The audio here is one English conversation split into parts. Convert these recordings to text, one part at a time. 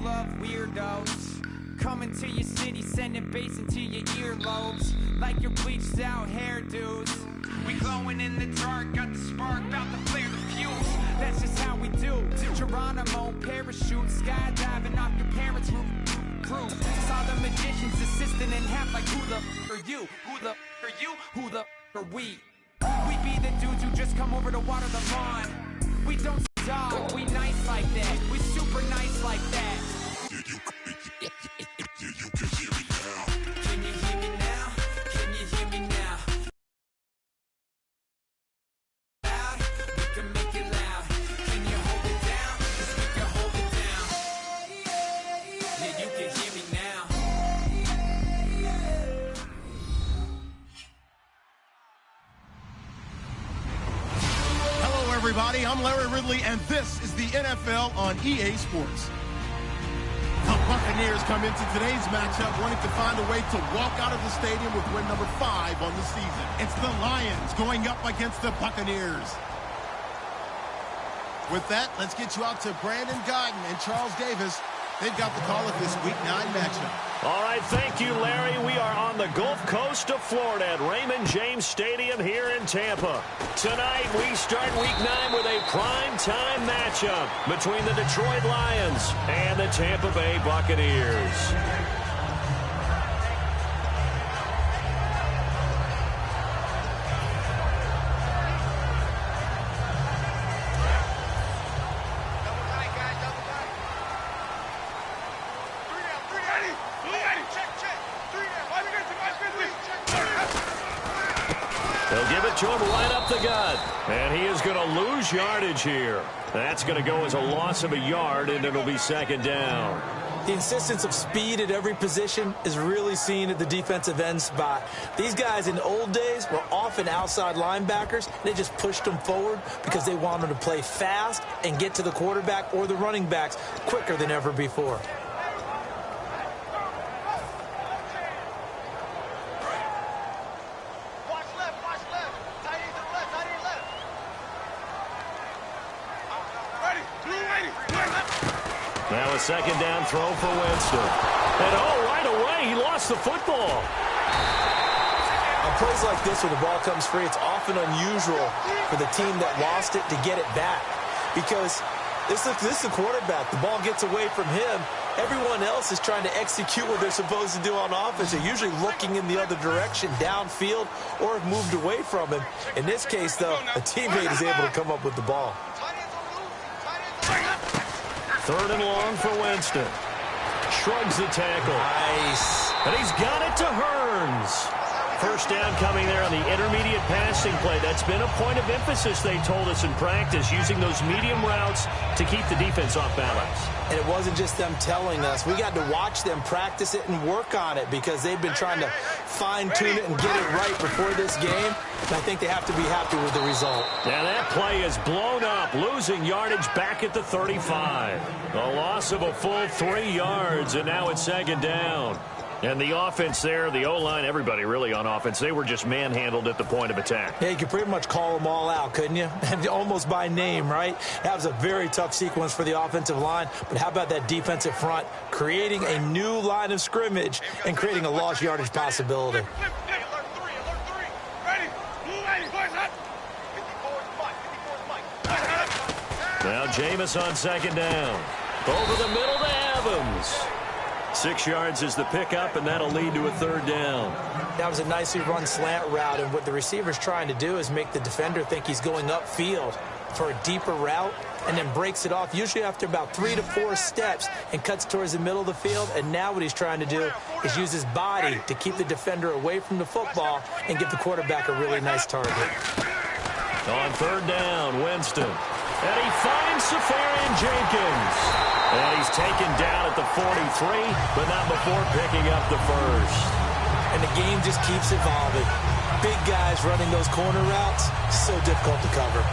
of weirdos coming to your city, sending bass into your earlobes like your bleached out hairdos. We glowing in the dark, got the spark, about to flare the fuse. That's just how we do. To Geronimo, parachute, skydiving off your parents' roof. Saw the magician's assistant in half like who the are you? Who the are you? Who the are we? We be the dudes who just come over to water the lawn. We don't dog, we nice like that. We super nice like that. Can you hear me now? Can you hear me now? Loud, we can make it loud. Can you hold it down? 'Cause we can hold it down. Yeah, you can hear me now. Hello, everybody. I'm Larry Ridley, and this is the NFL on EA Sports. The Buccaneers come into today's matchup wanting to find a way to walk out of the stadium with win number 5 on the season. It's the Lions going up against the Buccaneers. With that, let's get you out to Brandon Godden and Charles Davis. They've got the call of this Week 9 matchup. All right, thank you, Larry. We are on the Gulf Coast of Florida at Raymond James Stadium here in Tampa. Tonight, we start Week 9 with a prime-time matchup between the Detroit Lions and the Tampa Bay Buccaneers. They'll give it to him right up the gut. And he is going to lose yardage here. That's going to go as a loss of a yard, and it'll be second down. The insistence of speed at every position is really seen at the defensive end spot. These guys in the old days were often outside linebackers. They just pushed them forward because they wanted to play fast and get to the quarterback or the running backs quicker than ever before. Now a second down throw for Winston. And right away, he lost the football. On plays like this where the ball comes free, it's often unusual for the team that lost it to get it back. Because this is the quarterback. The ball gets away from him. Everyone else is trying to execute what they're supposed to do on offense. They're usually looking in the other direction, downfield, or have moved away from him. In this case, though, a teammate is able to come up with the ball. Third and long for Winston. Shrugs the tackle. Nice. And he's got it to Hearns. First down coming there on the intermediate passing play. That's been a point of emphasis, they told us in practice, using those medium routes to keep the defense off balance. And it wasn't just them telling us. We got to watch them practice it and work on it because they've been trying to fine-tune it and get it right before this game. And I think they have to be happy with the result. Now that play is blown up, losing yardage back at the 35. A loss of a full 3 yards, and now it's second down. And the offense there, the O-line, everybody really on offense, they were just manhandled at the point of attack. Yeah, you could pretty much call them all out, couldn't you? Almost by name, right? That was a very tough sequence for the offensive line. But how about that defensive front creating a new line of scrimmage and creating a lost yardage possibility? Now Jameis on second down. Over the middle to Evans. 6 yards is the pickup, and that'll lead to a third down. That was a nicely run slant route, and what the receiver's trying to do is make the defender think he's going upfield for a deeper route and then breaks it off, usually after about 3 to 4 steps, and cuts towards the middle of the field. And now what he's trying to do is use his body to keep the defender away from the football and give the quarterback a really nice target. On third down, Winston. And he finds Safarian Jenkins. And he's taken down at the 43, but not before picking up the first. And the game just keeps evolving. Big guys running those corner routes, so difficult to cover.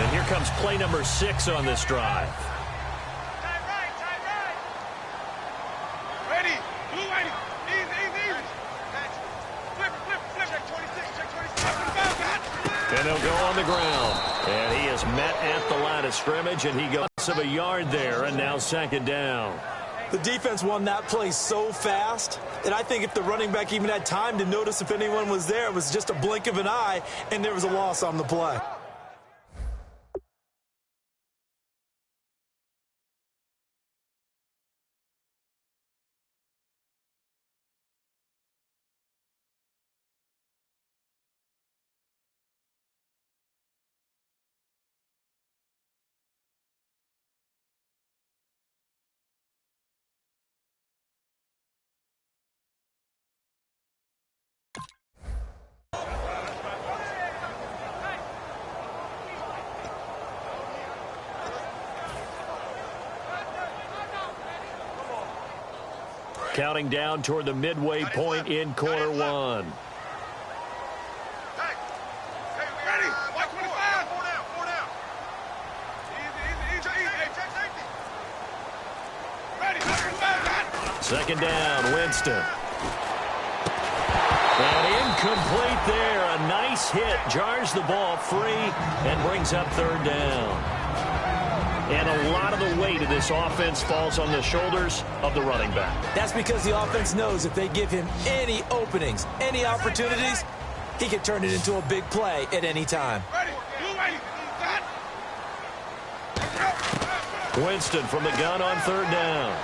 And here comes play number 6 on this drive. Ready. Blue ready. Easy. Flip. Check 26. And they'll go on the ground. And he is met at the line of scrimmage, and he goes loss of a yard there, and now second down. The defense won that play so fast that I think if the running back even had time to notice if anyone was there, it was just a blink of an eye, and there was a loss on the play. Counting down toward the midway point in quarter one. Hey, ready? Watch 25. Four down. Easy. Hey, check safety. Ready? Second down, Winston. And incomplete there. A nice hit. Jars the ball free and brings up third down. And a lot of the weight of this offense falls on the shoulders of the running back. That's because the offense knows if they give him any openings, any opportunities, he can turn it into a big play at any time. Winston from the gun on third down.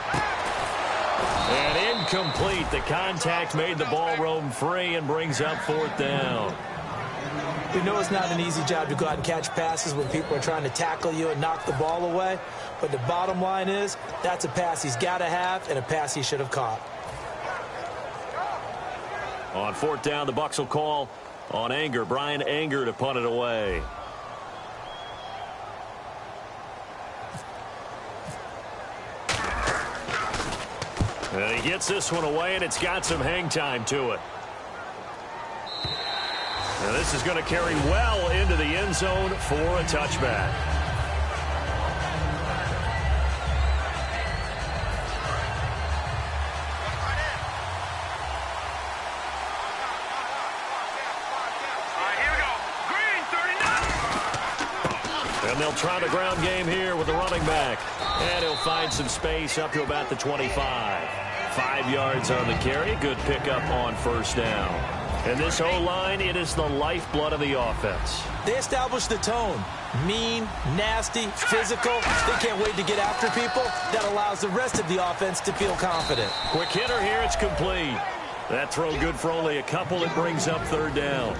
And incomplete. The contact made the ball roam free and brings up fourth down. We know it's not an easy job to go out and catch passes when people are trying to tackle you and knock the ball away. But the bottom line is that's a pass he's got to have and a pass he should have caught. On fourth down, the Bucs will call on Anger. Brian Anger to punt it away. And he gets this one away, and it's got some hang time to it. Now this is going to carry well into the end zone for a touchback. And they'll try the ground game here with the running back. And he'll find some space up to about the 25. 5 yards on the carry. Good pickup on first down. And this O-line, it is the lifeblood of the offense. They establish the tone. Mean, nasty, physical. They can't wait to get after people. That allows the rest of the offense to feel confident. Quick hitter here, it's complete. That throw good for only a couple. It brings up third down.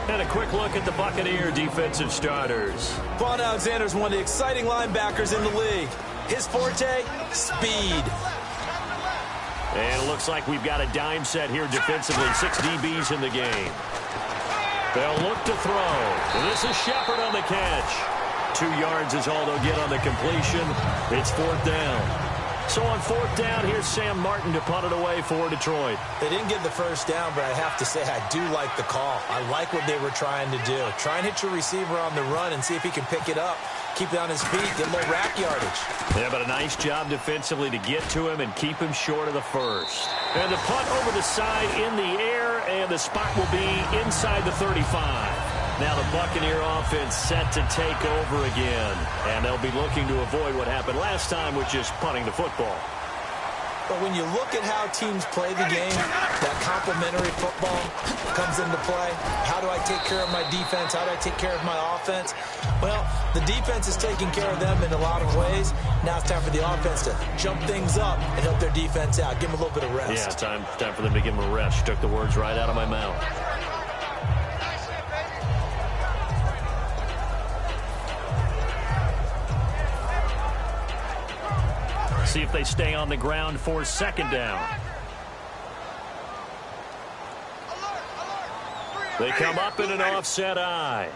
And a quick look at the Buccaneer defensive starters. Vaughn Alexander's one of the exciting linebackers in the league. His forte, speed. And it looks like we've got a dime set here defensively. 6 DBs in the game. They'll look to throw. And this is Shepard on the catch. 2 yards is all they'll get on the completion. It's fourth down. So on fourth down, here's Sam Martin to punt it away for Detroit. They didn't get the first down, but I have to say I do like the call. I like what they were trying to do. Try and hit your receiver on the run and see if he can pick it up. Keep it on his feet, get a little rack yardage. Yeah, but a nice job defensively to get to him and keep him short of the first. And the punt over the side in the air, and the spot will be inside the 35. Now the Buccaneer offense set to take over again. And they'll be looking to avoid what happened last time, which is punting the football. But when you look at how teams play the game, that complementary football comes into play. How do I take care of my defense? How do I take care of my offense? Well, the defense is taking care of them in a lot of ways. Now it's time for the offense to jump things up and help their defense out. Give them a little bit of rest. Yeah, time for them to give them a rest. Took the words right out of my mouth. See if they stay on the ground for second down. They come up in an offset eye.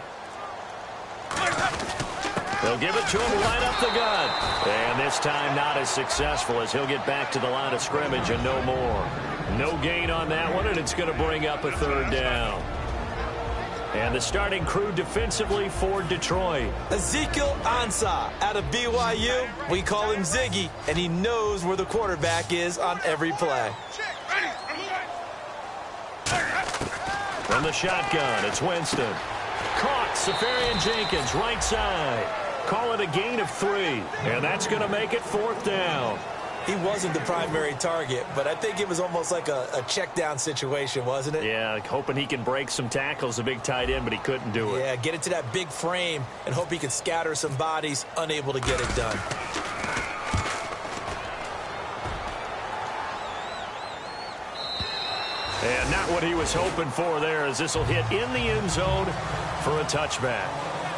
They'll give it to him right up the gut. And this time not as successful as he'll get back to the line of scrimmage and no more. No gain on that one, and it's going to bring up a third down. And the starting crew defensively for Detroit. Ezekiel Ansah out of BYU. We call him Ziggy, and he knows where the quarterback is on every play. From the shotgun, it's Winston. Caught, Safarian Jenkins, right side. Call it a gain of 3. And that's going to make it 4th down. He wasn't the primary target, but I think it was almost like a check down situation, wasn't it? Yeah, hoping he can break some tackles, a big tight end, but he couldn't do it. Yeah, get into that big frame and hope he can scatter some bodies, unable to get it done. And not what he was hoping for there, as this will hit in the end zone for a touchback.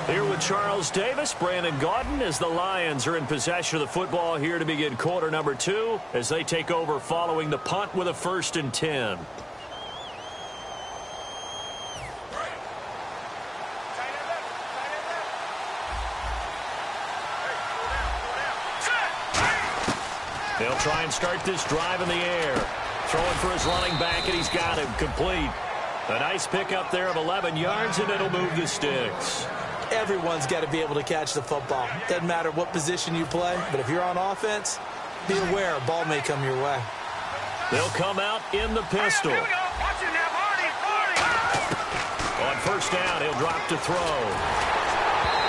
Here with Charles Davis, Brandon Gaudin, as the Lions are in possession of the football here to begin quarter number 2 as they take over following the punt with a 1st and 10. They'll try and start this drive in the air. Throwing for his running back, and he's got him complete. A nice pickup there of 11 yards, and it'll move the sticks. Everyone's got to be able to catch the football. Doesn't matter what position you play, but if you're on offense, be aware a ball may come your way. They'll come out in the pistol. On 1st down, he'll drop to throw.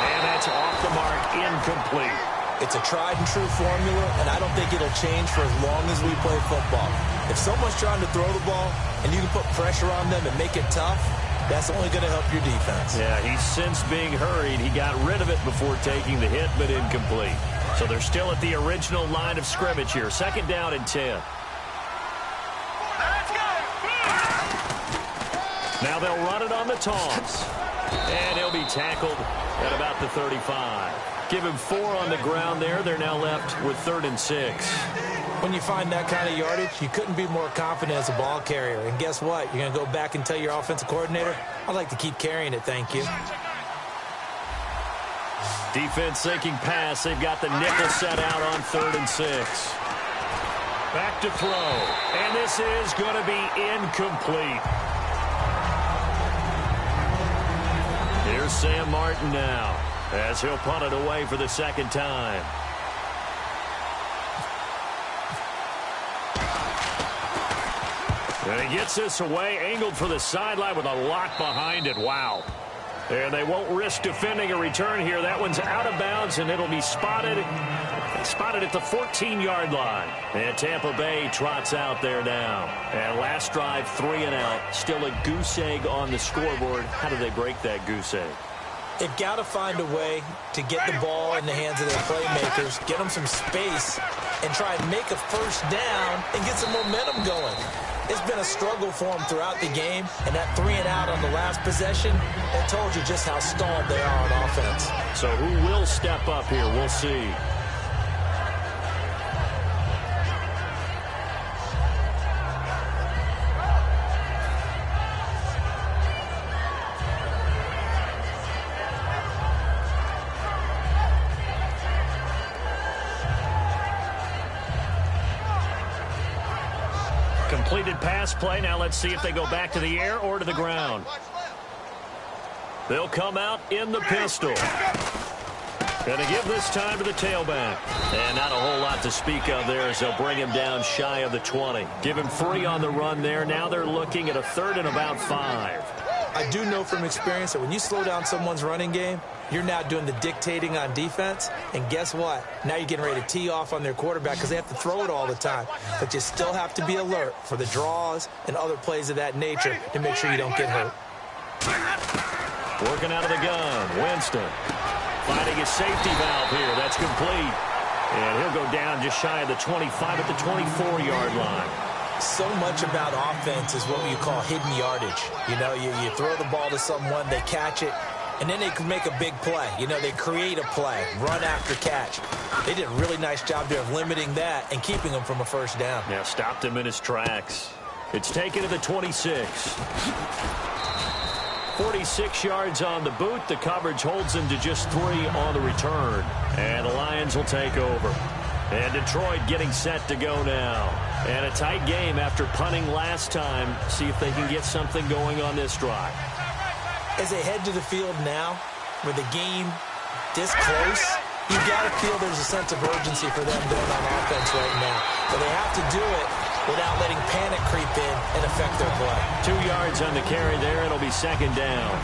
And that's off the mark, incomplete. It's a tried-and-true formula, and I don't think it'll change for as long as we play football. If someone's trying to throw the ball and you can put pressure on them and make it tough, that's only going to help your defense. Yeah, he's since being hurried. He got rid of it before taking the hit, but incomplete. So they're still at the original line of scrimmage here. 2nd down and 10. Now they'll run it on the toss. And he'll be tackled at about the 35. Give him 4 on the ground there. They're now left with 3rd and 6. When you find that kind of yardage, you couldn't be more confident as a ball carrier. And guess what? You're going to go back and tell your offensive coordinator, I'd like to keep carrying it, thank you. Defense sinking pass. They've got the nickel set out on 3rd and 6. Back to throw. And this is going to be incomplete. Here's Sam Martin now, as he'll punt it away for the 2nd time. And he gets this away, angled for the sideline with a lot behind it. Wow. And they won't risk defending a return here. That one's out of bounds, and it'll be spotted at the 14-yard line. And Tampa Bay trots out there now. And last drive, 3 and out. Still a goose egg on the scoreboard. How do they break that goose egg? They've got to find a way to get the ball in the hands of their playmakers, get them some space, and try and make a 1st down and get some momentum going. It's been a struggle for them throughout the game, and that 3 and out on the last possession, that told you just how stalled they are on offense. So who will step up here? We'll see. Completed pass play. Now let's see if they go back to the air or to the ground. They'll come out in the pistol. Going to give this time to the tailback. And not a whole lot to speak of there as they'll bring him down shy of the 20. Give him 3 on the run there. Now they're looking at a 3rd and about 5. I do know from experience that when you slow down someone's running game, you're now doing the dictating on defense. And guess what? Now you're getting ready to tee off on their quarterback because they have to throw it all the time. But you still have to be alert for the draws and other plays of that nature to make sure you don't get hurt. Working out of the gun. Winston finding his safety valve here. That's complete. And he'll go down just shy of the 25 at the 24-yard line. So much about offense is what you call hidden yardage. You know, you throw the ball to someone, they catch it, and then they can make a big play. You know, they create a play, run after catch. They did a really nice job there of limiting that and keeping him from a 1st down. Yeah, stopped him in his tracks. It's taken to the 26. 46 yards on the boot. The coverage holds him to just 3 on the return. And the Lions will take over. And Detroit getting set to go now. And a tight game after punting last time. See if they can get something going on this drive. As they head to the field now, with the game this close, you got to feel there's a sense of urgency for them doing on offense right now. But they have to do it without letting panic creep in and affect their play. 2 yards on the carry there. It'll be second down.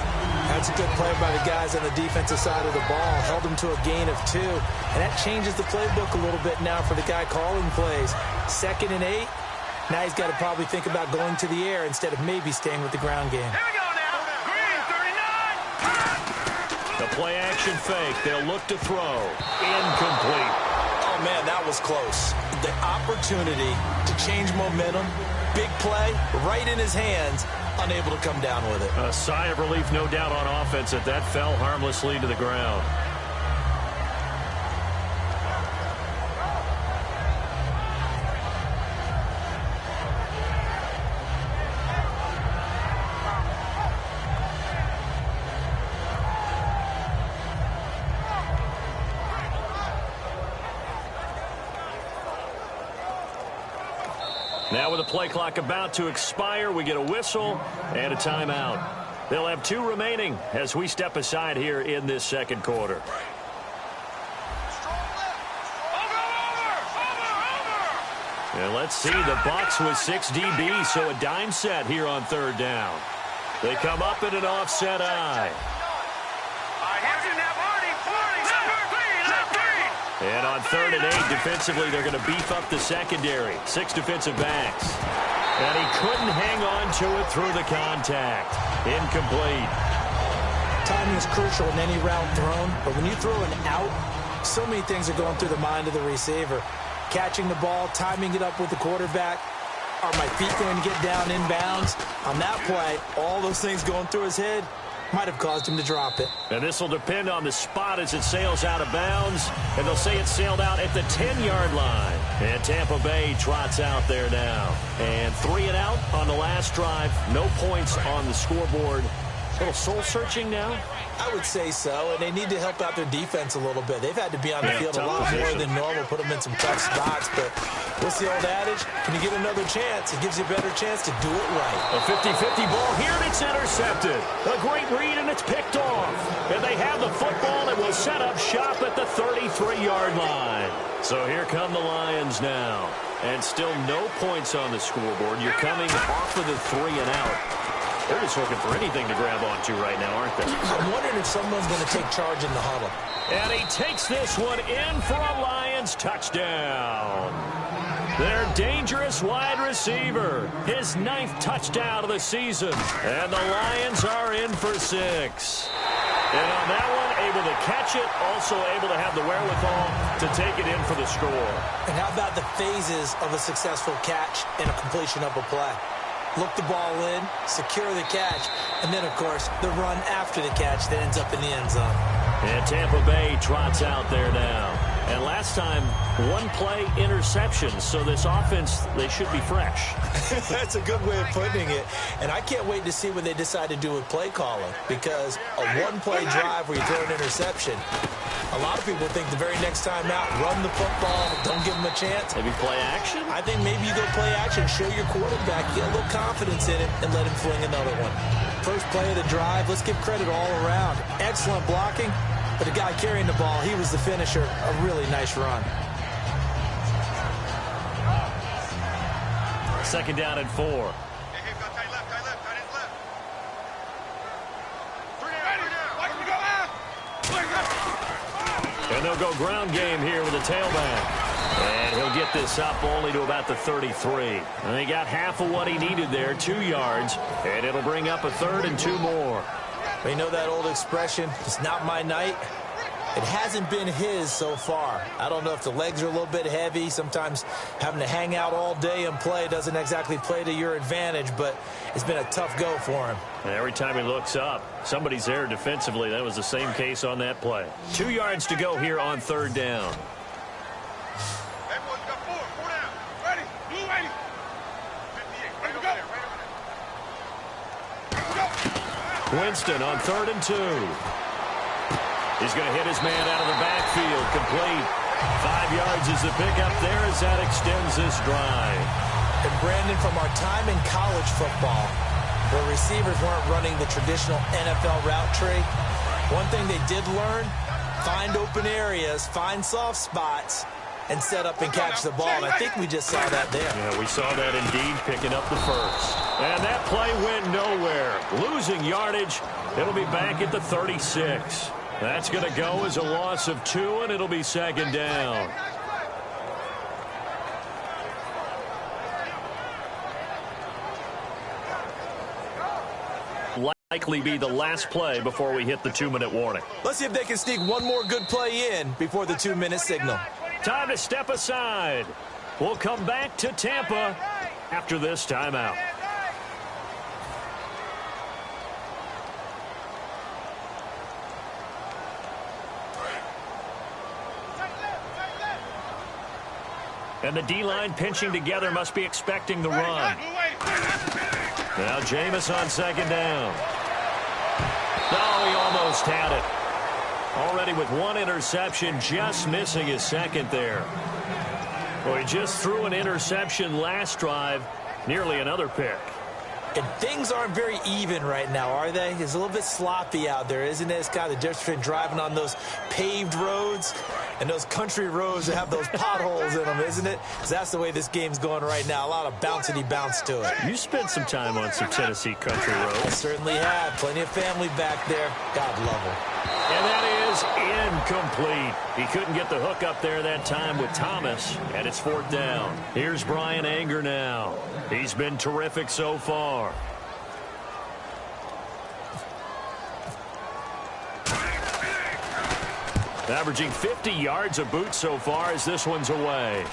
That's a good play by the guys on the defensive side of the ball. Held them to a gain of 2. And that changes the playbook a little bit now for the guy calling plays. 2nd and 8. Now he's got to probably think about going to the air instead of maybe staying with the ground game. Here we go now. Green, 39. The play action fake. They'll look to throw. Incomplete. Oh, man, that was close. The opportunity to change momentum. Big play right in his hands. Unable to come down with it. A sigh of relief, no doubt, on offense that fell harmlessly to the ground. Now with the play clock about to expire, we get a whistle and a timeout. They'll have 2 remaining as we step aside here in this second quarter. And let's see, the Bucs with 6 DBs, so a dime set here on third down. They come up in an offset eye. And on 3rd and 8, defensively, they're going to beef up the secondary. 6 defensive backs. And he couldn't hang on to it through the contact. Incomplete. Timing is crucial in any route thrown, but when you throw an out, so many things are going through the mind of the receiver. Catching the ball, timing it up with the quarterback. Are my feet going to get down inbounds? On that play, all those things going through his head might have caused him to drop it. And this will depend on the spot as it sails out of bounds. And they'll say it sailed out at the 10-yard line. And Tampa Bay trots out there now. And 3 and out on the last drive. No points on the scoreboard. A little soul-searching now? I would say so, and they need to help out their defense a little bit. They've had to be on the field a lot more than normal, put them in some tough spots. But what's the old adage? Can you get another chance? It gives you a better chance to do it right. A 50-50 ball here, and it's intercepted. A great read, and it's picked off. And they have the football and will set up shop at the 33-yard line. So here come the Lions now. And still no points on the scoreboard. You're coming off of the 3 and out. They're just looking for anything to grab onto right now, aren't they? I'm wondering if someone's going to take charge in the huddle. And he takes this one in for a Lions touchdown. Their dangerous wide receiver. His 9th touchdown of the season. And the Lions are in for 6. And on that one, able to catch it, also able to have the wherewithal to take it in for the score. And how about the phases of a successful catch and a completion of a play? Look the ball in, secure the catch, and then, of course, the run after the catch that ends up in the end zone. And Tampa Bay trots out there now. And last time, 1-play interception. So this offense, they should be fresh. That's a good way of putting it. And I can't wait to see what they decide to do with play calling. Because a 1-play drive where you throw an interception, a lot of people think the very next time out, run the football, don't give them a chance. Maybe play action? I think maybe you go play action, show your quarterback, get a little confidence in him, and let him fling another one. First play of the drive, let's give credit all around. Excellent blocking. But the guy carrying the ball, he was the finisher. A really nice run. 2nd down and 4. And they'll go ground game here with a tailback. And he'll get this up only to about the 33. And he got half of what he needed there, 2 yards. And it'll bring up a 3rd and 2 more. You know that old expression, it's not my night? It hasn't been his so far. I don't know if the legs are a little bit heavy. Sometimes having to hang out all day and play doesn't exactly play to your advantage, but it's been a tough go for him. And every time he looks up, somebody's there defensively. That was the same case on that play. 2 yards to go here on 3rd down. Hey, boys, we got 4 down. Ready? Blue 80. 58. Ready to go. Winston on 3rd and 2. He's going to hit his man out of the backfield. Complete. 5 yards is the pickup there as that extends this drive. And Brandon, from our time in college football, where receivers weren't running the traditional NFL route tree, one thing they did learn, find open areas, find soft spots, and set up and catch the ball. And I think we just saw that there. Yeah, we saw that indeed, picking up the first. And that play went nowhere. Losing yardage. It'll be back at the 36. That's going to go as a loss of 2, and it'll be second down. Likely be the last play before we hit the 2-minute warning. Let's see if they can sneak one more good play in before the 2-minute signal. Time to step aside. We'll come back to Tampa after this timeout. And the D-line pinching together must be expecting the run. Now Jameis on second down. Oh, he almost had it. Already with 1 interception, just missing his second there. Well, he just threw an interception last drive, nearly another pick. And things aren't very even right now, are they? It's a little bit sloppy out there, isn't it? It's kind of the difference between driving on those paved roads and those country roads that have those potholes in them, isn't it? Because that's the way this game's going right now. A lot of bouncy bounce to it. You spent some time on some Tennessee country roads. I certainly have. Plenty of family back there. God love them. And that is incomplete. He couldn't get the hook up there that time with Thomas, and it's 4th down. Here's Brian Anger now. He's been terrific so far. Averaging 50 yards a boot so far as this one's away.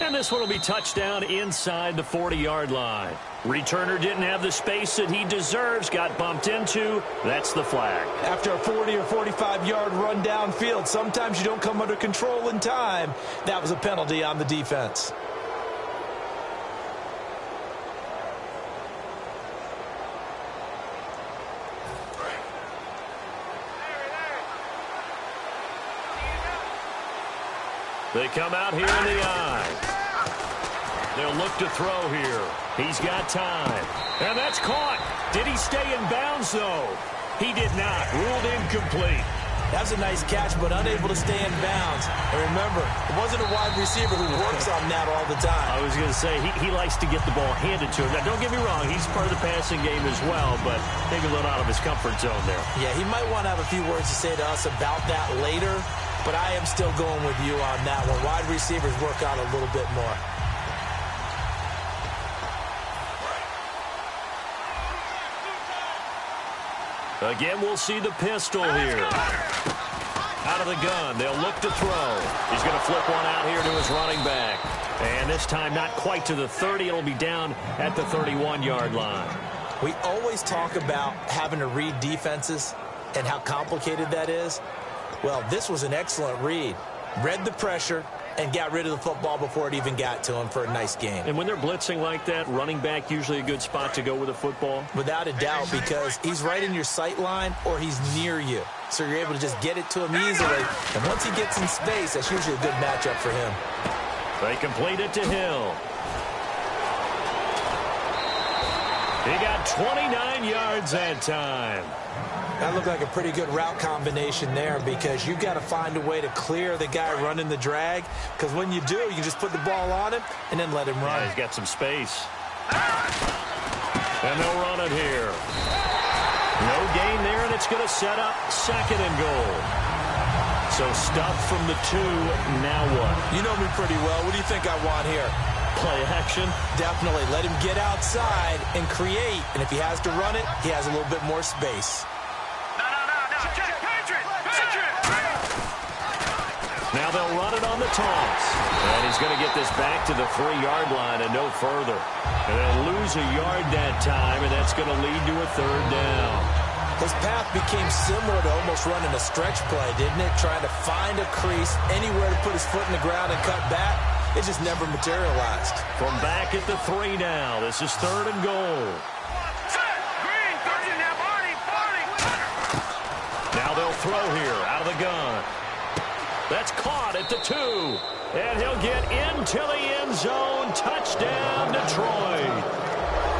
And this one will be touchdown inside the 40-yard line. Returner didn't have the space that he deserves, got bumped into. That's the flag. After a 40 or 45-yard run downfield, sometimes you don't come under control in time. That was a penalty on the defense. They come out here in the eye. They'll look to throw here. He's got time. And that's caught. Did he stay in bounds, though? He did not. Ruled incomplete. That was a nice catch, but unable to stay in bounds. And remember, it wasn't a wide receiver who works on that all the time. I was going to say, he likes to get the ball handed to him. Now, don't get me wrong. He's part of the passing game as well, but maybe a little out of his comfort zone there. Yeah, he might want to have a few words to say to us about that later, but I am still going with you on that one. Wide receivers work out a little bit more. Again, we'll see the pistol here. Out of the gun, they'll look to throw. He's going to flip one out here to his running back. And this time not quite to the 30. It'll be down at the 31-yard line. We always talk about having to read defenses and how complicated that is. Well, this was an excellent read. Read the pressure and got rid of the football before it even got to him for a nice game. And when they're blitzing like that, running back usually a good spot to go with the football? Without a doubt, because he's right in your sight line or he's near you. So you're able to just get it to him easily. And once he gets in space, that's usually a good matchup for him. They complete it to Hill. He got 29 yards that time. That looked like a pretty good route combination there because you've got to find a way to clear the guy running the drag, because when you do, you can just put the ball on him and then let him run. Yeah, he's got some space. And they'll run it here. No gain there, and it's going to set up 2nd and goal. So stuff from the 2, now what? You know me pretty well. What do you think I want here? Play action? Definitely. Let him get outside and create, and if he has to run it, he has a little bit more space. Now they'll run it on the toss. And he's going to get this back to the 3-yard line and no further. And they'll lose a yard that time, and that's going to lead to a 3rd down. His path became similar to almost running a stretch play, didn't it? Trying to find a crease, anywhere to put his foot in the ground and cut back. It just never materialized. From back at the 3 now, this is 3rd and goal. Now they'll throw here out of the gun. That's caught at the 2. And he'll get into the end zone. Touchdown, Detroit.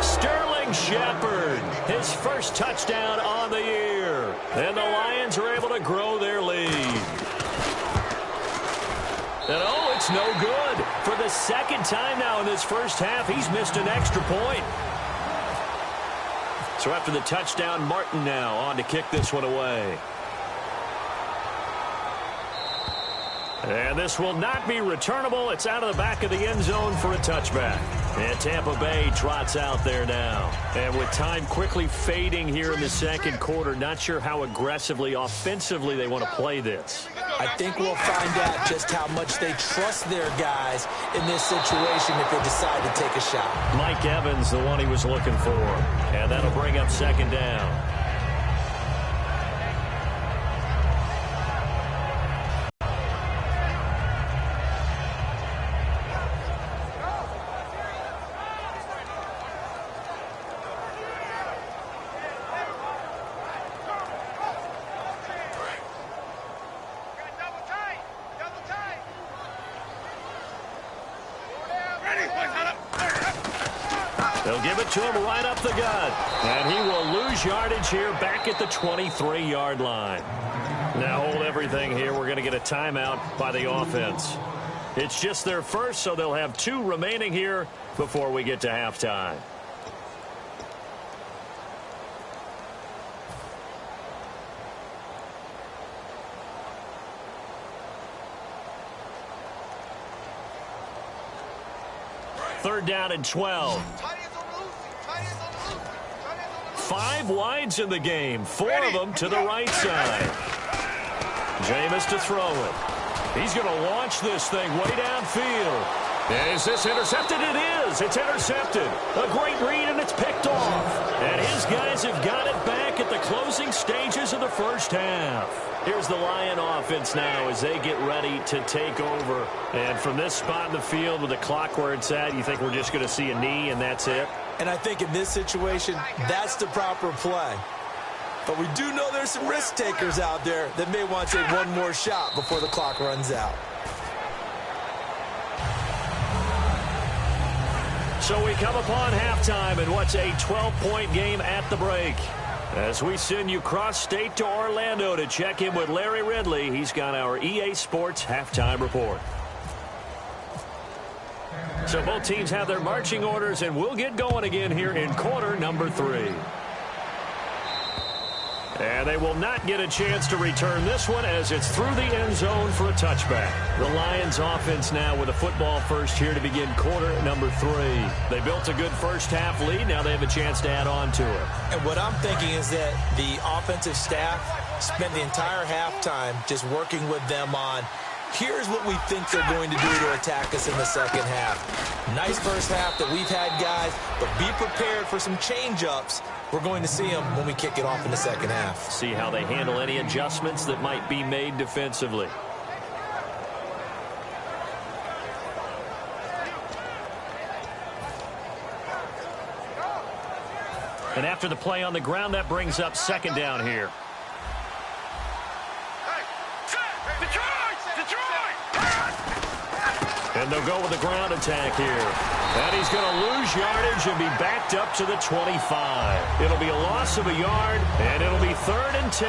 Sterling Shepard, his first touchdown on the year. And the Lions are able to grow their lead. And oh, it's no good. For the second time now in this first half, he's missed an extra point. So after the touchdown, Martin now on to kick this one away. And this will not be returnable. It's out of the back of the end zone for a touchback. And Tampa Bay trots out there now. And with time quickly fading here in the second quarter, not sure how aggressively, offensively they want to play this. I think we'll find out just how much they trust their guys in this situation if they decide to take a shot. Mike Evans, the one he was looking for. And that'll bring up second down. They'll give it to him right up the gut. And he will lose yardage here back at the 23-yard line. Now hold everything here. We're going to get a timeout by the offense. It's just their first, so they'll have 2 remaining here before we get to halftime. Third down and 12. 5 wides in the game. 4 of them to the right side. Jameis to throw it. He's going to launch this thing way downfield. Is this intercepted? It is. It's intercepted. A great read, and it's picked off. And his guys have got it back at the closing stages of the first half. Here's the Lion offense now as they get ready to take over. And from this spot in the field with the clock where it's at, you think we're just going to see a knee and that's it? And I think in this situation, that's the proper play. But we do know there's some risk takers out there that may want to take one more shot before the clock runs out. So we come upon halftime in what's a 12-point game at the break. As we send you cross-state to Orlando to check in with Larry Ridley, he's got our EA Sports halftime report. So both teams have their marching orders, and we'll get going again here in quarter number 3. And they will not get a chance to return this one as it's through the end zone for a touchback. The Lions offense now with a football first here to begin quarter number 3. They built a good first half lead. Now they have a chance to add on to it. And what I'm thinking is that the offensive staff spent the entire halftime just working with them on here's what we think they're going to do to attack us in the second half. Nice first half that we've had, guys, but be prepared for some change-ups. We're going to see them when we kick it off in the second half. See how they handle any adjustments that might be made defensively. And after the play on the ground, that brings up second down here. And they'll go with the ground attack here. And he's going to lose yardage and be backed up to the 25. It'll be a loss of a yard, and it'll be 3rd and 10.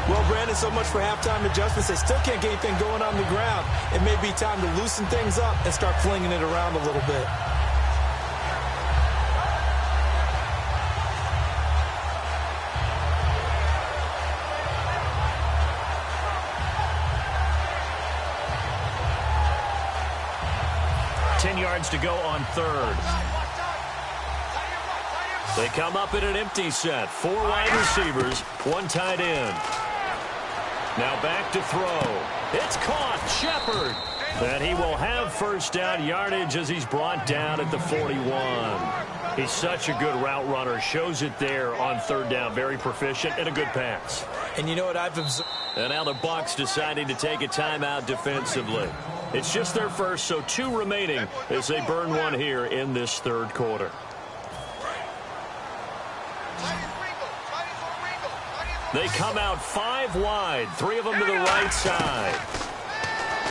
Well, Brandon, so much for halftime adjustments. They still can't get anything going on the ground. It may be time to loosen things up and start flinging it around a little bit. To go on 3rd. They come up in an empty set. 4 wide receivers, 1 tight end. Now back to throw. It's caught. Shepard. And he will have first down yardage as he's brought down at the 41. He's such a good route runner. Shows it there on 3rd down. Very proficient and a good pass. And you know what I've observed? And now the Bucs deciding to take a timeout defensively. It's just their first, so 2 remaining as they burn one here in this 3rd quarter. They come out 5 wide, 3 of them to the right side.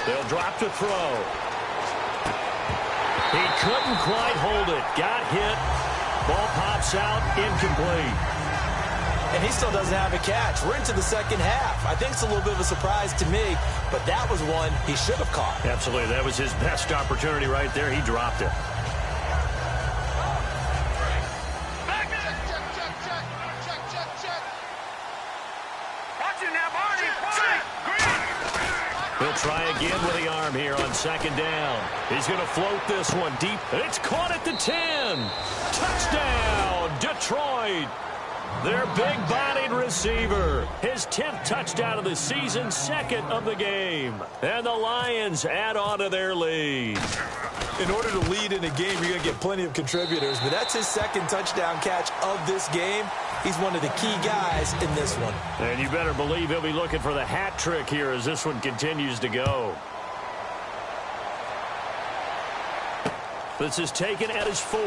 They'll drop to throw. He couldn't quite hold it. Got hit. Ball pops out, incomplete. and he still doesn't have a catch. We're into the second half. I think it's a little bit of a surprise to me, but that was one he should have caught. Absolutely. That was his best opportunity right there. He dropped it. He'll try again with the arm here on second down. He's going to float this one deep. It's caught at the 10. Touchdown, Detroit. Their big-bodied receiver. His 10th touchdown of the season, second of the game. And the Lions add on to their lead. In order to lead in a game, you're going to get plenty of contributors, but that's his second touchdown catch of this game. He's one of the key guys in this one. And you better believe he'll be looking for the hat trick here as this one continues to go. This is taken at his 4.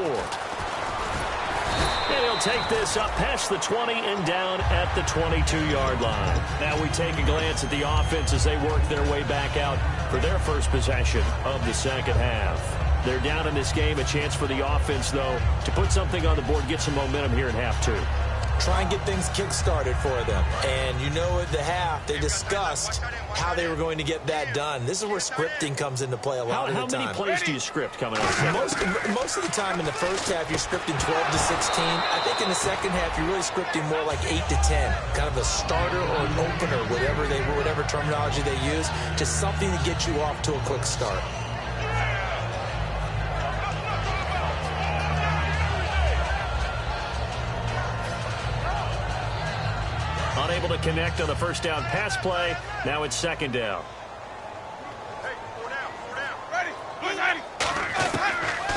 And he'll take this up past the 20 and down at the 22-yard line. Now we take a glance at the offense as they work their way back out for their first possession of the second half. They're down in this game. A chance for the offense, though, to put something on the board, get some momentum here in half 2. Try and get things kick-started for them. And you know at the half, they discussed how they were going to get that done. This is where scripting comes into play a lot of the time. How many plays do you script coming out? Most of the time in the first half, you're scripting 12 to 16. I think in the second half, you're really scripting more like 8 to 10. Kind of a starter or an opener, whatever terminology they use, just something to get you off to a quick start. Unable to connect on the first down pass play. Now it's second down. Hey, 4 down. Ready.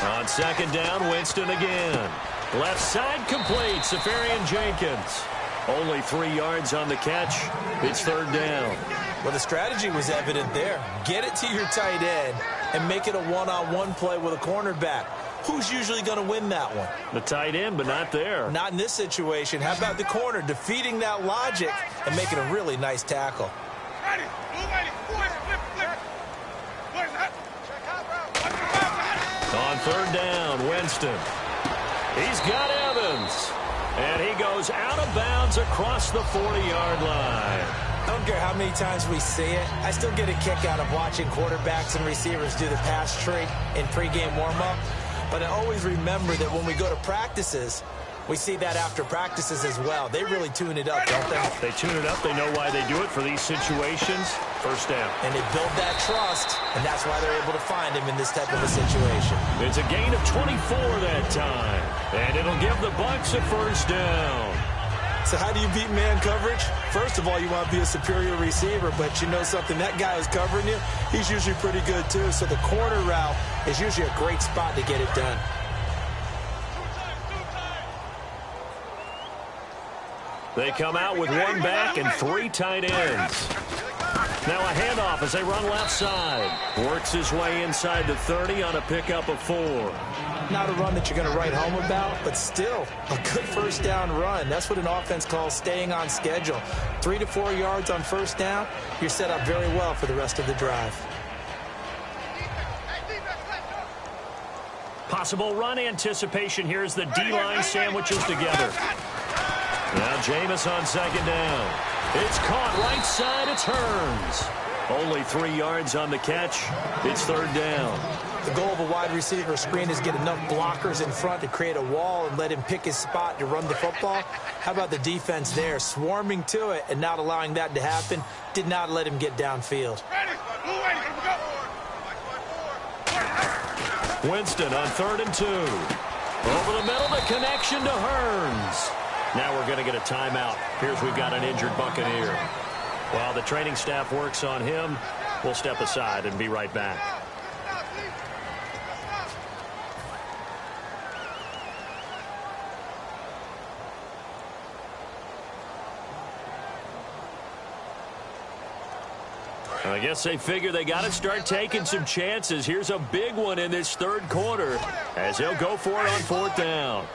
On second down, Winston again. Left side complete. Safarian Jenkins. Only 3 yards on the catch. It's third down. Well, the strategy was evident there. Get it to your tight end and make it a one-on-one play with a cornerback. Who's usually going to win that one? The tight end, but not there. Not in this situation. How about the corner defeating that logic and making a really nice tackle? Ready. Blue ready. Flip. Where's that? On third down, Winston. He's got Evans. And he goes out of bounds across the 40-yard line. I don't care how many times we see it. I still get a kick out of watching quarterbacks and receivers do the pass tree in pregame warm-up. But I always remember that when we go to practices, we see that after practices as well. They really tune it up, don't they? They tune it up. They know why they do it for these situations. First down. And they build that trust, and that's why they're able to find him in this type of a situation. It's a gain of 24 that time. And it'll give the Bucs a first down. So how do you beat man coverage? First of all, you want to be a superior receiver, but you know something, that guy who's covering you, he's usually pretty good too. So the corner route is usually a great spot to get it done. They come out with 1 back and 3 tight ends. Now a handoff as they run left side. Works his way inside the 30 on a pickup of 4. Not a run that you're going to write home about, but still a good first down run. That's what an offense calls staying on schedule. 3 to 4 yards on first down, you're set up very well for the rest of the drive. Possible run anticipation here as the D-line sandwiches together. Now Jameis on second down. It's caught right side. It's Hearns. Only 3 yards on the catch. It's third down. The goal of a wide receiver screen is get enough blockers in front to create a wall and let him pick his spot to run the football. How about the defense there, swarming to it and not allowing that to happen? Did not let him get downfield. Winston on 3rd and 2. Over the middle, the connection to Hearns. Now we're going to get a timeout. Here's we've got an injured Buccaneer. While the training staff works on him, we'll step aside and be right back. I guess they figure they got to start taking some chances. Here's a big one in this third quarter as they'll go for it on 4th down.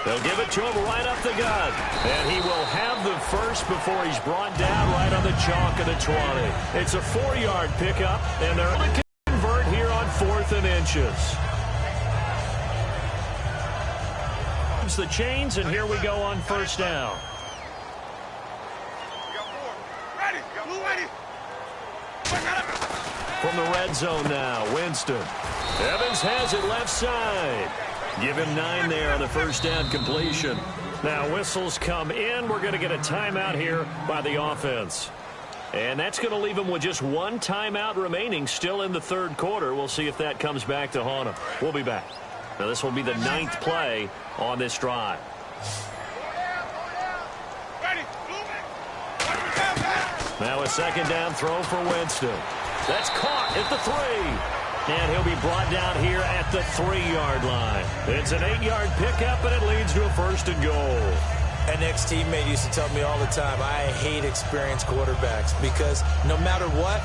They'll give it to him right up the gut. And he will have the first before he's brought down right on the chalk of the 20. It's a 4-yard pickup, and they're going to convert here on 4th and inches. moves the chains, and here we go on first down. From the red zone now, Winston. Evans has it left side. Give him 9 there on the first down completion. Now whistles come in. We're going to get a timeout here by the offense. And that's going to leave him with just 1 timeout remaining still in the third quarter. We'll see if that comes back to haunt him. We'll be back. Now this will be the 9th play on this drive. Now a second down throw for Winston. That's caught at the 3. And he'll be brought down here at the 3-yard line. It's an 8-yard pickup, and it leads to a first and goal. An ex-teammate used to tell me all the time, I hate experienced quarterbacks because no matter what,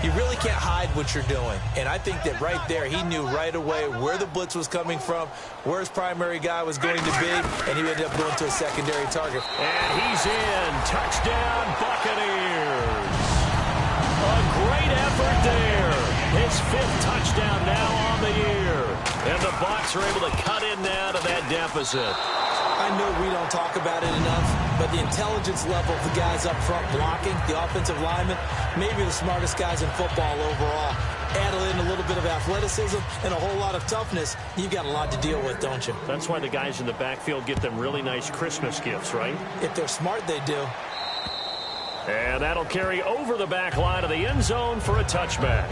you really can't hide what you're doing. And I think that right there, he knew right away where the blitz was coming from, where his primary guy was going to be, and he ended up going to a secondary target. And he's in. Touchdown, Buccaneers. A great effort there. His 5th touchdown now on the year. And the Bucs are able to cut in now to that deficit. I know we don't talk about it enough, but the intelligence level of the guys up front blocking, the offensive linemen, maybe the smartest guys in football overall. Add in a little bit of athleticism and a whole lot of toughness, you've got a lot to deal with, don't you? That's why the guys in the backfield get them really nice Christmas gifts, right? If they're smart, they do. And that'll carry over the back line of the end zone for a touchback.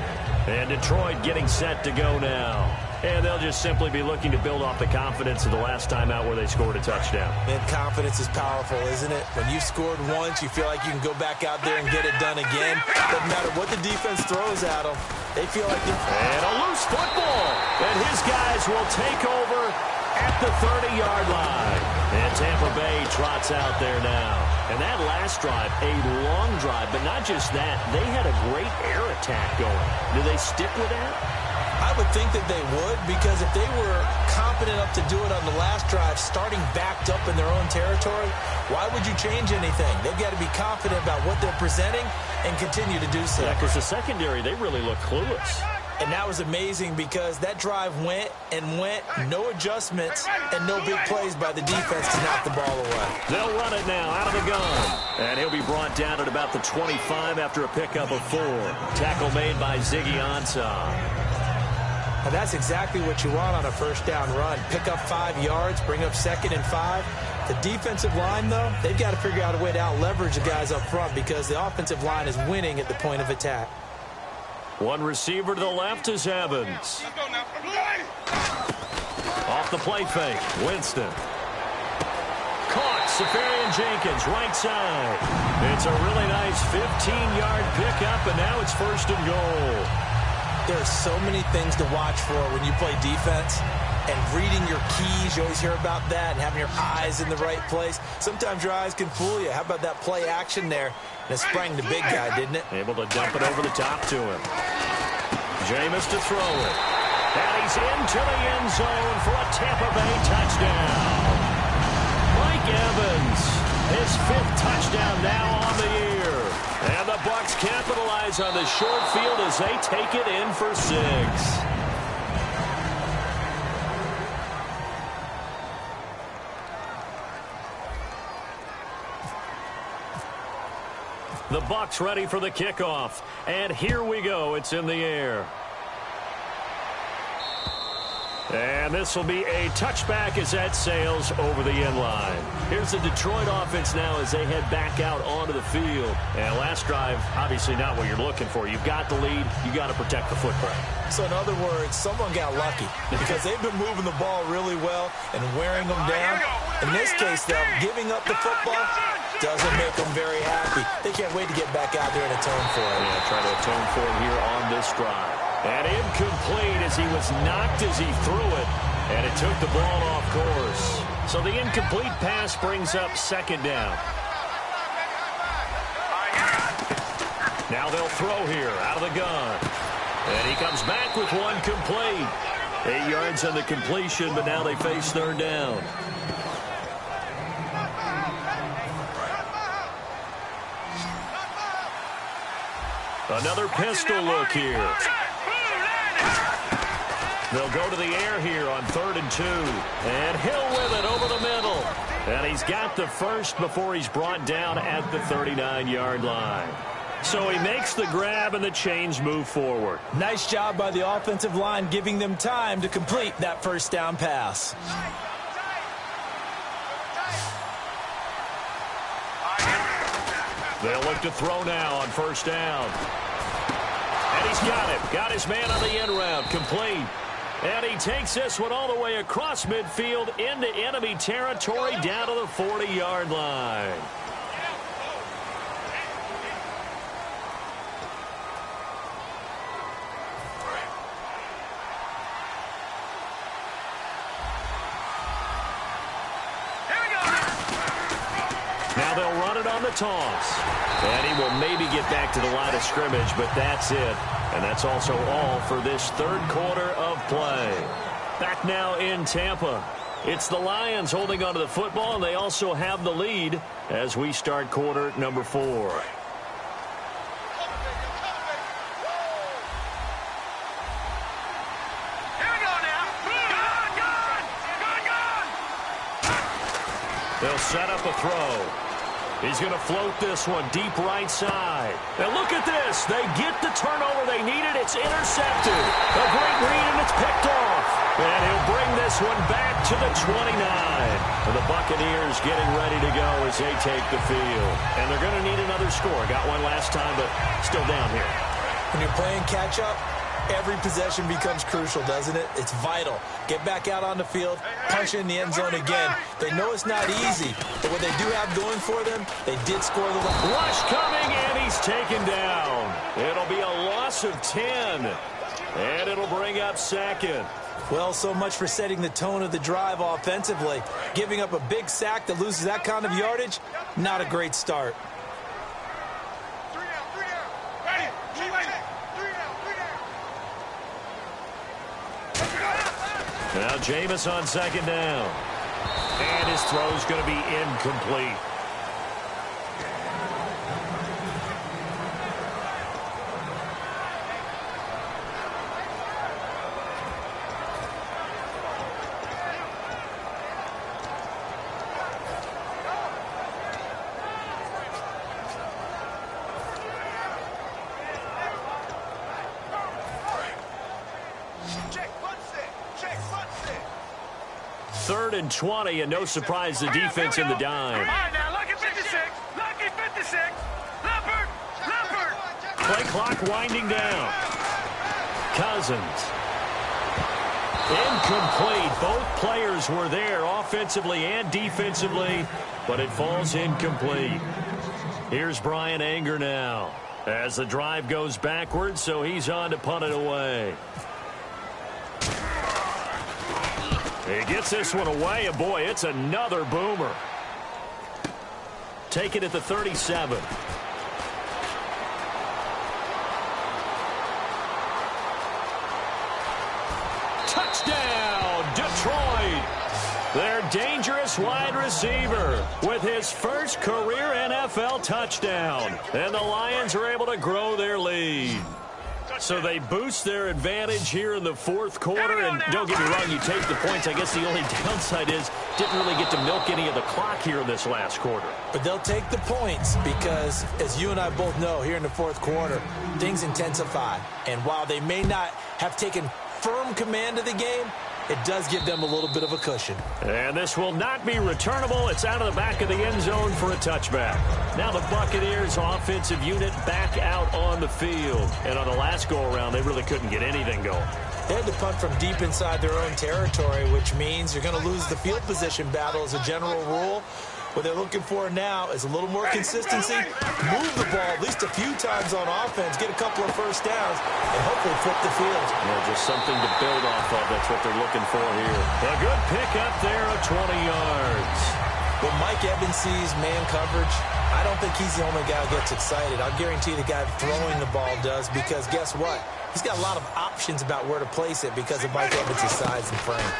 And Detroit getting set to go now. And they'll just simply be looking to build off the confidence of the last time out where they scored a touchdown. And confidence is powerful, isn't it? When you've scored once, you feel like you can go back out there and get it done again. Doesn't matter what the defense throws at them. They feel like they're... And a loose football. And his guys will take over at the 30-yard line. And Tampa Bay trots out there now. And that last drive, a long drive, but not just that. They had a great air attack going. Do they stick with that? I would think that they would, because if they were confident enough to do it on the last drive, starting backed up in their own territory, why would you change anything? They've got to be confident about what they're presenting and continue to do so. Yeah, because the secondary, they really look clueless. And that was amazing because that drive went and went, no adjustments, and no big plays by the defense to knock the ball away. They'll run it now out of the gun. And he'll be brought down at about the 25 after a pickup of 4. Tackle made by Ziggy Ansah. And that's exactly what you want on a first down run. Pick up 5 yards, bring up 2nd and 5. The defensive line, though, they've got to figure out a way to out-leverage the guys up front because the offensive line is winning at the point of attack. One receiver to the left is Evans. Off the play fake, Winston. Caught, Safarian Jenkins, right side. It's a really nice 15-yard pickup, and now it's first and goal. There are so many things to watch for when you play defense, and reading your keys, you always hear about that, and having your eyes in the right place. Sometimes your eyes can fool you. How about that play action there? And it sprang the big guy, didn't it? Able to dump it over the top to him. Jameis to throw it. And he's into the end zone for a Tampa Bay touchdown. Mike Evans, his 5th touchdown now on the year. And the Bucs capitalize on the short field as they take it in for 6. The Bucs ready for the kickoff. And here we go. It's in the air. And this will be a touchback as that sails over the end line. Here's the Detroit offense now as they head back out onto the field. And last drive, obviously not what you're looking for. You've got the lead. You've got to protect the footprint. So in other words, someone got lucky because they've been moving the ball really well and wearing them down. In this case, though, giving up the football doesn't make them very happy. They can't wait to get back out there and atone for it. Yeah, try to atone for it here on this drive. And incomplete as he was knocked as he threw it. And it took the ball off course. So the incomplete pass brings up 2nd down. Now they'll throw here out of the gun. And he comes back with one complete. 8 yards on the completion, but now they face 3rd down. Another pistol look here. They'll go to the air here on 3rd and 2. And Hill with it over the middle. And he's got the first before he's brought down at the 39-yard line. So he makes the grab and the chains move forward. Nice job by the offensive line giving them time to complete that first down pass. They'll look to throw now on 1st down. And he's got him. Got his man on the end route. Complete. And he takes this one all the way across midfield into enemy territory down to the 40-yard line. Now they'll run it on the toss. And he will maybe get back to the line of scrimmage, but that's it. And that's also all for this 3rd quarter of play. Back now in Tampa. It's the Lions holding onto the football, and they also have the lead as we start quarter number 4. They'll set up a throw. He's going to float this one deep right side. And look at this. They get the turnover they needed. It's intercepted. A great read, and it's picked off. And he'll bring this one back to the 29. And the Buccaneers getting ready to go as they take the field. And they're going to need another score. Got one last time, but still down here. When you're playing catch-up, every possession becomes crucial, doesn't it? It's vital. Get back out on the field, punch in the end zone again. They know it's not easy, but what they do have going for them, they did score the rush coming, and he's taken down. It'll be a loss of 10, and it'll bring up 2nd. Well, so much for setting the tone of the drive offensively. Giving up a big sack that loses that kind of yardage, not a great start. Now Jameis on 2nd down. And his throw's going to be incomplete. Third and 20, and no surprise, the defense in the dime. All right, now, lucky 56. Lucky 56. Leopard. Play clock winding down. Cousins. Incomplete. Both players were there offensively and defensively, but it falls incomplete. Here's Brian Anger now as the drive goes backwards, so he's on to punt it away. He gets this one away, and boy, it's another boomer. Take it at the 37. Touchdown, Detroit. Their dangerous wide receiver with his first career NFL touchdown. And the Lions are able to grow their lead. So they boost their advantage here in the 4th quarter. And don't get me wrong, you take the points. I guess the only downside is didn't really get to milk any of the clock here in this last quarter. But they'll take the points because, as you and I both know, here in the 4th quarter, things intensify. And while they may not have taken firm command of the game, it does give them a little bit of a cushion. And this will not be returnable. It's out of the back of the end zone for a touchback. Now the Buccaneers offensive unit back out on the field. And on the last go-around, they really couldn't get anything going. They had to punt from deep inside their own territory, which means you're going to lose the field position battle as a general rule. What they're looking for now is a little more consistency, move the ball at least a few times on offense, get a couple of first downs, and hopefully flip the field. Yeah, just something to build off of. That's what they're looking for here. A good pickup there of 20 yards. When Mike Evans sees man coverage, I don't think he's the only guy who gets excited. I'll guarantee the guy throwing the ball does, because guess what? He's got a lot of options about where to place it because of Mike Evans' size and frame.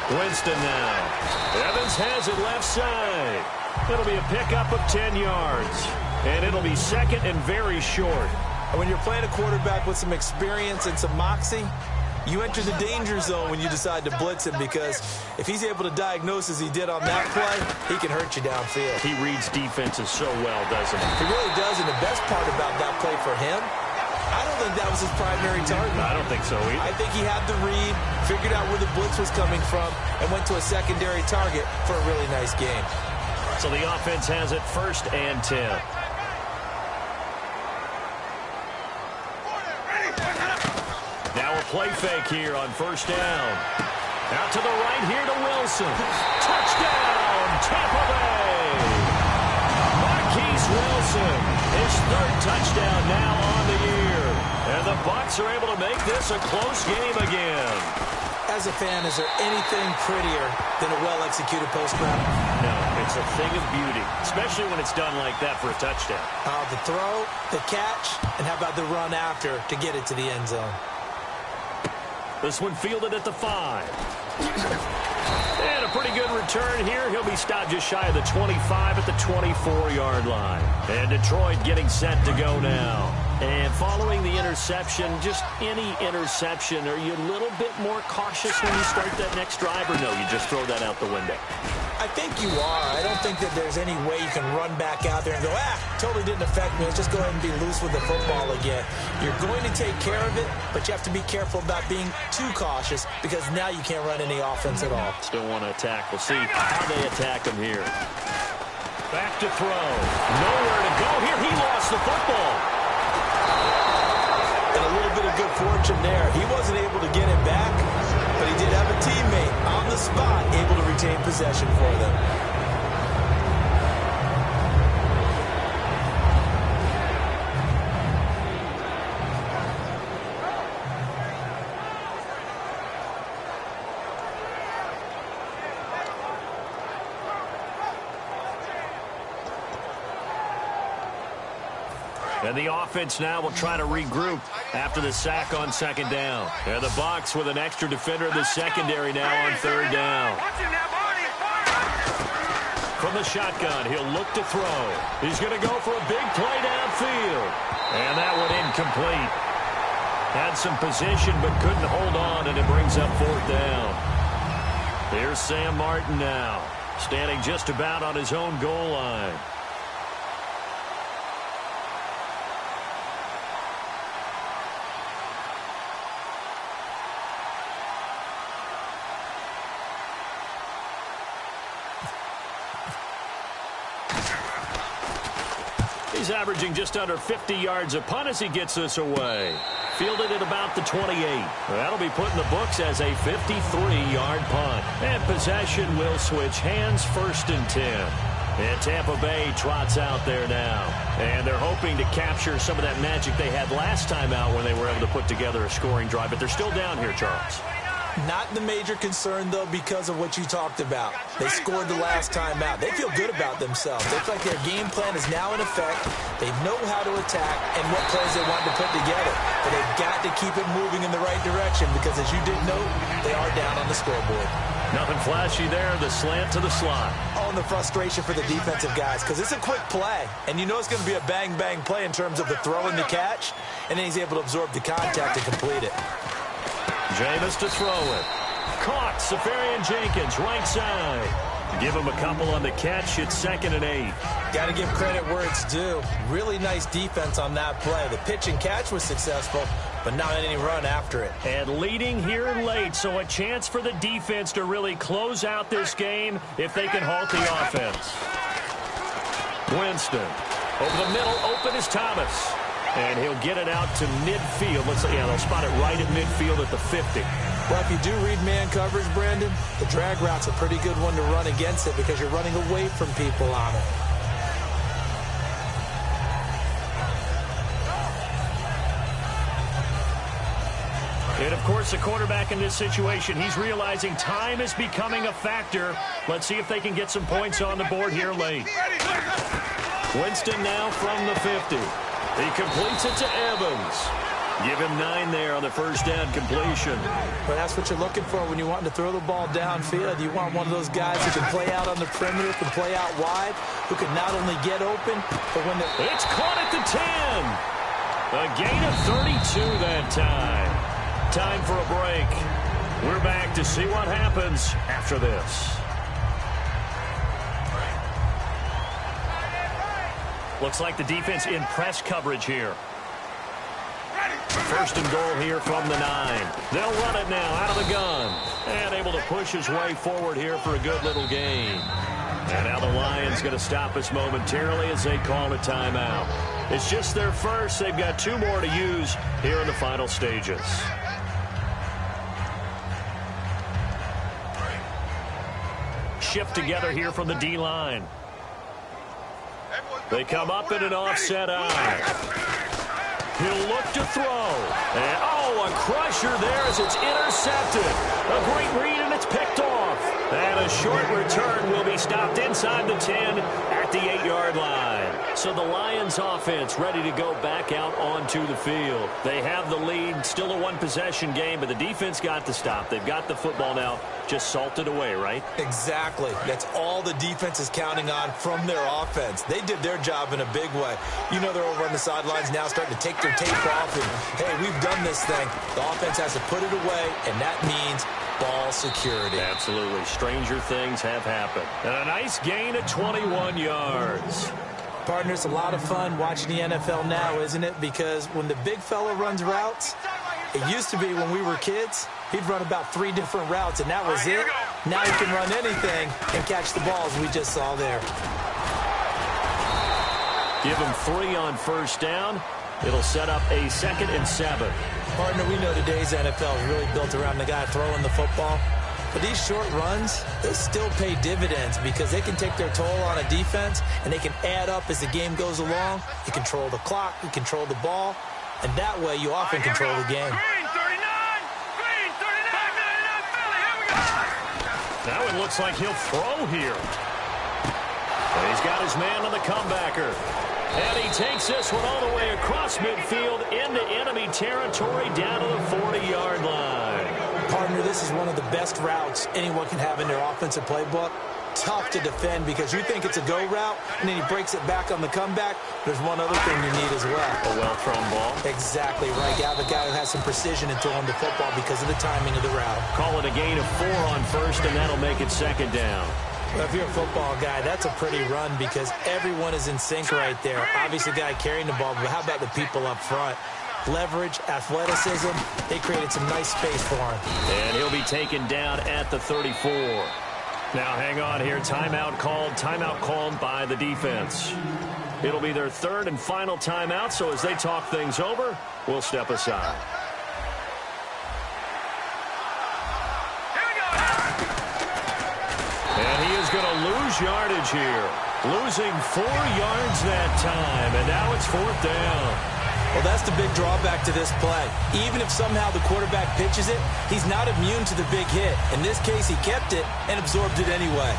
Winston now. Evans has it left side. It'll be a pickup of 10 yards. And it'll be 2nd and very short. And when you're playing a quarterback with some experience and some moxie, you enter the danger zone when you decide to blitz him, because if he's able to diagnose as he did on that play, he can hurt you downfield. He reads defenses so well, doesn't he? He really does, and the best part about that play for him, I don't think that was his primary target. I don't think so either. I think he had the read, figured out where the blitz was coming from, and went to a secondary target for a really nice game. So the offense has it 1st and 10. Now a play fake here on 1st down. Out to the right here to Wilson. Touchdown, Tampa Bay. Marquise Wilson, his 3rd touchdown now on the year. And the Bucs are able to make this a close game again. As a fan, is there anything prettier than a well-executed post route? No, it's a thing of beauty, especially when it's done like that for a touchdown. The throw, the catch, and how about the run after to get it to the end zone? This one fielded at the 5. And a pretty good return here. He'll be stopped just shy of the 25 at the 24-yard line. And Detroit getting set to go now. And following the interception, just any interception, are you a little bit more cautious when you start that next drive, or no, you just throw that out the window? I think you are. I don't think that there's any way you can run back out there and go, totally didn't affect me. Let's just go ahead and be loose with the football again. You're going to take care of it, but you have to be careful about being too cautious, because now you can't run any offense at all. Still want to attack. We'll see how they attack him here. Back to throw. Nowhere to go here. He lost the football. And a little bit of good fortune there. He wasn't able to get it back, but he did have a teammate on the spot able to retain possession for them. And the offense now will try to regroup after the sack on 2nd down. And the Bucs with an extra defender in the secondary now on 3rd down. From the shotgun, he'll look to throw. He's going to go for a big play downfield. And that one incomplete. Had some position but couldn't hold on, and it brings up 4th down. Here's Sam Martin now, standing just about on his own goal line. He's averaging just under 50 yards a punt as he gets this away. Fielded at about the 28. That'll be put in the books as a 53-yard punt. And possession will switch hands, 1st and 10. And Tampa Bay trots out there now. And they're hoping to capture some of that magic they had last time out when they were able to put together a scoring drive. But they're still down here, Charles. Not the major concern, though, because of what you talked about. They scored the last time out. They feel good about themselves. They feel like their game plan is now in effect. They know how to attack and what plays they want to put together. But they've got to keep it moving in the right direction, because, as you did note, they are down on the scoreboard. Nothing flashy there. The slant to the slot. Oh, and the frustration for the defensive guys, because it's a quick play. And you know it's going to be a bang-bang play in terms of the throw and the catch. And then he's able to absorb the contact and complete it. Jameis to throw it. Caught. Safarian Jenkins, right side. Give him a couple on the catch. It's 2nd and 8. Got to give credit where it's due. Really nice defense on that play. The pitch and catch was successful, but not any run after it. And leading here late, so a chance for the defense to really close out this game if they can halt the offense. Winston. Over the middle, open is Thomas. And he'll get it out to midfield. They'll spot it right at midfield at the 50. Well, if you do read man coverage, Brandon, the drag route's a pretty good one to run against it, because you're running away from people on it. And, of course, the quarterback in this situation, he's realizing time is becoming a factor. Let's see if they can get some points on the board here late. Winston now from the 50. He completes it to Evans. Give him 9 there on the 1st down completion. But that's what you're looking for when you want to throw the ball downfield. You want one of those guys who can play out on the perimeter, can play out wide, who can not only get open, but when the... It's caught at the 10. A gain of 32 that time. Time for a break. We're back to see what happens after this. Looks like the defense in press coverage here. First and goal here from the 9. They'll run it now out of the gun. And able to push his way forward here for a good little gain. And now the Lions going to stop us momentarily as they call a timeout. It's just their first. They've got 2 more to use here in the final stages. Shift together here from the D-line. They come up in an offset eye. He'll look to throw. And, a crusher there as it's intercepted. A great read, and it's picked off. And a short return will be stopped inside the 10 at the 8-yard line. So the Lions offense ready to go back out onto the field. They have the lead, still a 1-possession game, but the defense got the stop. They've got the football now, just salted away, right? Exactly. That's all the defense is counting on from their offense. They did their job in a big way. You know they're over on the sidelines now starting to take their tape off and, hey, we've done this thing. The offense has to put it away, and that means ball security. Absolutely. Stranger things have happened. And a nice gain of 21 yards. Partner, it's a lot of fun watching the NFL now, isn't it? Because when the big fella runs routes, it used to be when we were kids, he'd run about 3 different routes, and that was it. Now he can run anything and catch the balls we just saw there. Give him 3 on first down. It'll set up a 2nd and 7. Partner, we know today's NFL is really built around the guy throwing the football. But these short runs, they still pay dividends because they can take their toll on a defense, and they can add up as the game goes along. You control the clock, you control the ball, and that way you often control the game. Green 39, Green 39, Philly, here we go. Now it looks like he'll throw here. And he's got his man on the comebacker. And he takes this one all the way across midfield into enemy territory down to the 40-yard line. Partner, this is one of the best routes anyone can have in their offensive playbook. Tough to defend because you think it's a go route, and then he breaks it back on the comeback. There's one other thing you need as well. A well-thrown ball. Exactly right. You have a guy who has some precision in throwing the football because of the timing of the route. Call it a gain of 4 on first, and that'll make it 2nd down. Well, if you're a football guy, that's a pretty run because everyone is in sync right there. Obviously, the guy carrying the ball, but how about the people up front? Leverage, athleticism, they created some nice space for him. And he'll be taken down at the 34. Now, hang on here. Timeout called by the defense. It'll be their 3rd and final timeout, so as they talk things over, we'll step aside. And he is going to lose yardage here. Losing 4 yards that time, and now it's 4th down. Well, that's the big drawback to this play. Even if somehow the quarterback pitches it, he's not immune to the big hit. In this case, he kept it and absorbed it anyway.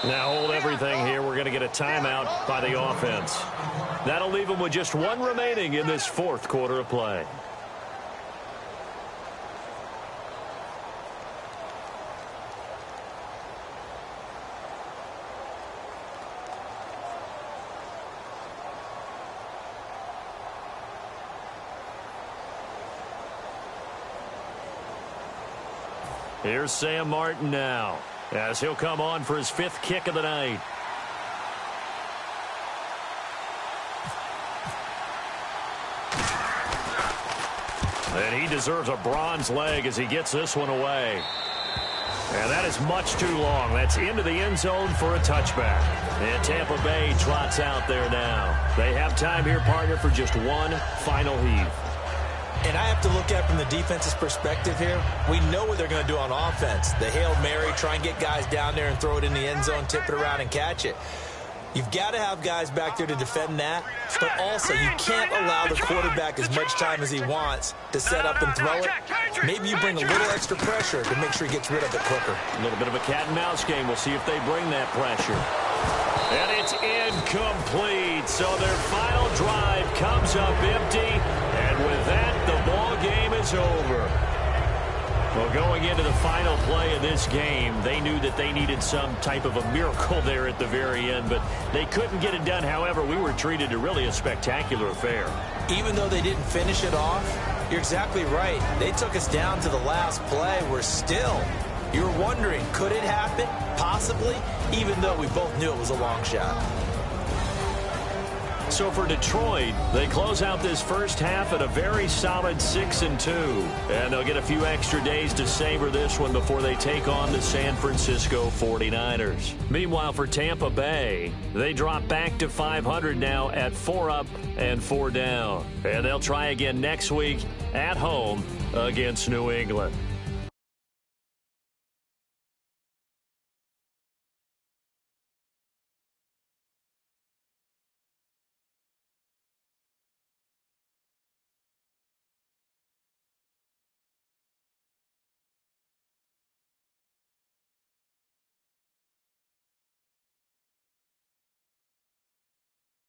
Now hold everything here. We're going to get a timeout by the offense. That'll leave them with just 1 remaining in this 4th quarter of play. Here's Sam Martin now, as he'll come on for his 5th kick of the night. And he deserves a bronze leg as he gets this one away. And that is much too long. That's into the end zone for a touchback. And Tampa Bay trots out there now. They have time here, partner, for just 1 final heave. And I have to look at from the defense's perspective here. We know what they're going to do on offense. The Hail Mary, try and get guys down there and throw it in the end zone, tip it around and catch it. You've got to have guys back there to defend that, but also you can't allow the quarterback as much time as he wants to set up and throw it. Maybe you bring a little extra pressure to make sure he gets rid of it quicker. A little bit of a cat and mouse game. We'll see if they bring that pressure. And it's incomplete. So their final drive comes up empty. And with that, the ball game is over. Well, going into the final play of this game, they knew that they needed some type of a miracle there at the very end, but they couldn't get it done. However, we were treated to really a spectacular affair. Even though they didn't finish it off, you're exactly right. They took us down to the last play. We're still, you're wondering, could it happen? Possibly, even though we both knew it was a long shot. So for Detroit, they close out this first half at a very solid 6-2. And they'll get a few extra days to savor this one before they take on the San Francisco 49ers. Meanwhile, for Tampa Bay, they drop back to 500 now at 4 up and 4 down. And they'll try again next week at home against New England.